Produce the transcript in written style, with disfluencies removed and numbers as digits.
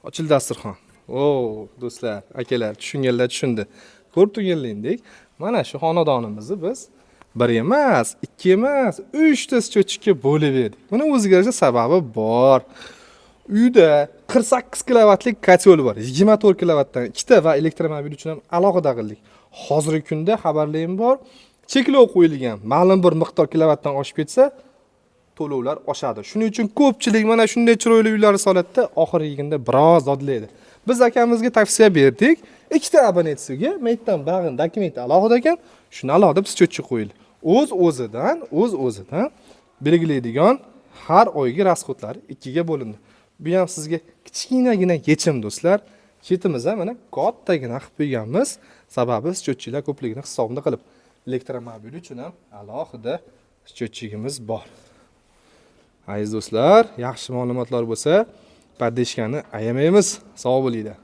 Ochildi dasturxon. Do'stlar, akalar, tushunganlar tushundi. Ko'rib turganlaringdek, mana shu xonadonimizni biz 1 emas, 2 emas, 3 ta счётчикka bo'lib berdik. Buni o'ziga yarasha sababi bor. Uyda 48 kilovatlik kotel bor. 24 kilovatdan ikkita va elektromobil uchun ham alohida qildik. Hozirgi kunda xabarlarim bor. Cheklov qo'yilgan. Ma'lum bir miqdor kilovatdan oshib ketsa, to'lovlar oshadi. Shuning uchun ko'pchilik mana shunday chiroyli uylarni solatda, oxirgida biroz dodlaydi. Biz akamizga tavsiya berdik. Ikkita abonentsiyaga mendan bag'in dokumenti alohida ekan, shuni alohida biz счётчик qo'yildi. O'z-o'zidan belgilaydigan har oygi rasxodlari 2 ga bo'lindi. Bu ham sizga kichkinagina yechim do'stlar. Chetimizda mana kattagina qilib qo'yganmiz. Sababi счётчикlar ko'pligini hisobini qilib, elektromobil uchun ham alohida счётчигimiz bor. Aziz do'stlar, yaxshi ma'lumotlar bo'lsa, podeshkani ayamaymiz. Sog' bo'linglar.